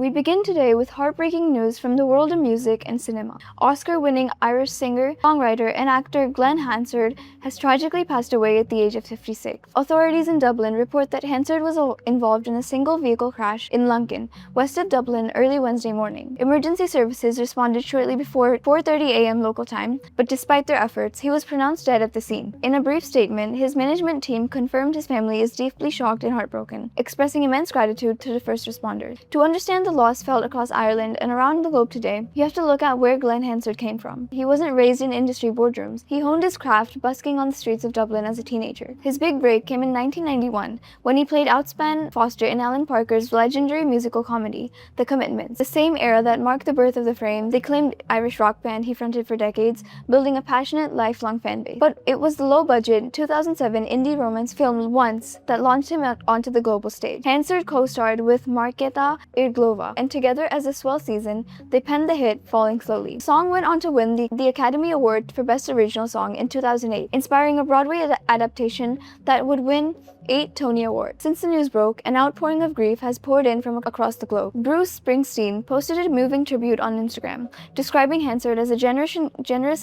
We begin today with heartbreaking news from the world of music and cinema. Oscar-winning Irish singer, songwriter, and actor Glen Hansard has tragically passed away at the age of 56. Authorities in Dublin report that Hansard was involved in a single-vehicle crash in Lunkin, west of Dublin, early Wednesday morning. Emergency services responded shortly before 4:30 a.m. local time, but despite their efforts, he was pronounced dead at the scene. In a brief statement, his management team confirmed his family is deeply shocked and heartbroken, expressing immense gratitude to the first responders. To understand the loss felt across Ireland and around the globe today, you have to look at where Glen Hansard came from. He wasn't raised in industry boardrooms. He honed his craft busking on the streets of Dublin as a teenager. His big break came in 1991 when he played Outspan Foster in Alan Parker's legendary musical comedy, The Commitments. The same era that marked the birth of the Frame, the acclaimed Irish rock band he fronted for decades, building a passionate, lifelong fan base. But it was the low-budget 2007 indie romance film Once that launched him out onto the global stage. Hansard co-starred with Marketa Irglova, and together as a swell season, they penned the hit Falling Slowly. The song went on to win the Academy Award for Best Original Song in 2008, inspiring a Broadway adaptation that would win 8 Tony Awards. Since the news broke, an outpouring of grief has poured in from across the globe. Bruce Springsteen posted a moving tribute on Instagram, describing Hansard as a generous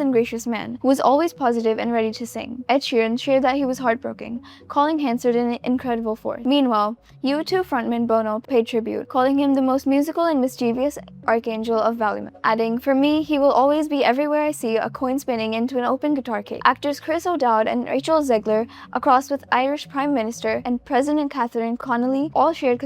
and gracious man who was always positive and ready to sing. Ed Sheeran shared that he was heartbroken, calling Hansard an incredible force. Meanwhile, U2 frontman Bono paid tribute, calling him the most musical and mischievous archangel of Valley, adding, "For me, he will always be everywhere I see a coin spinning into an open guitar case." Actors Chris O'Dowd and Rachel Zegler, across with Irish Prime Minister and President Catherine Connolly, all shared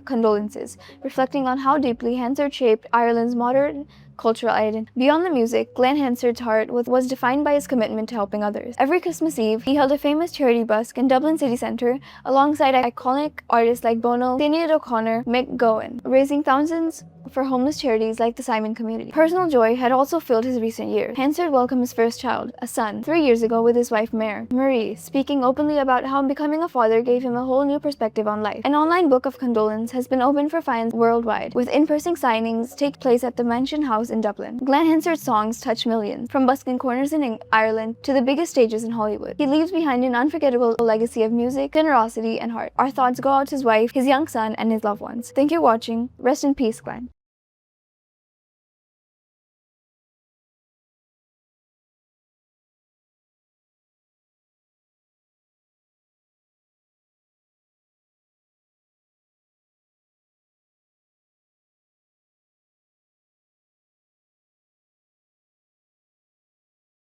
condolences, reflecting on how deeply Hansard shaped Ireland's modern cultural identity. Beyond the music, Glen Hansard's heart was defined by his commitment to helping others. Every Christmas Eve, he held a famous charity busk in Dublin city centre alongside iconic artists like Bono, Sinead O'Connor, Mick Gowan, raising thousands for homeless charities like the Simon Community. Personal joy had also filled his recent years. Hansard welcomed his first child, a son, 3 years ago with his wife Marie, speaking openly about how becoming a father gave him a whole new perspective on life. An online book of condolence has been opened for fans worldwide, with in-person signings take place at the Mansion House in Dublin. Glen Hansard's songs touch millions, from busking corners in Ireland to the biggest stages in Hollywood. He leaves behind an unforgettable legacy of music, generosity, and heart. Our thoughts go out to his wife, his young son, and his loved ones. Thank you for watching. Rest in peace, Glen.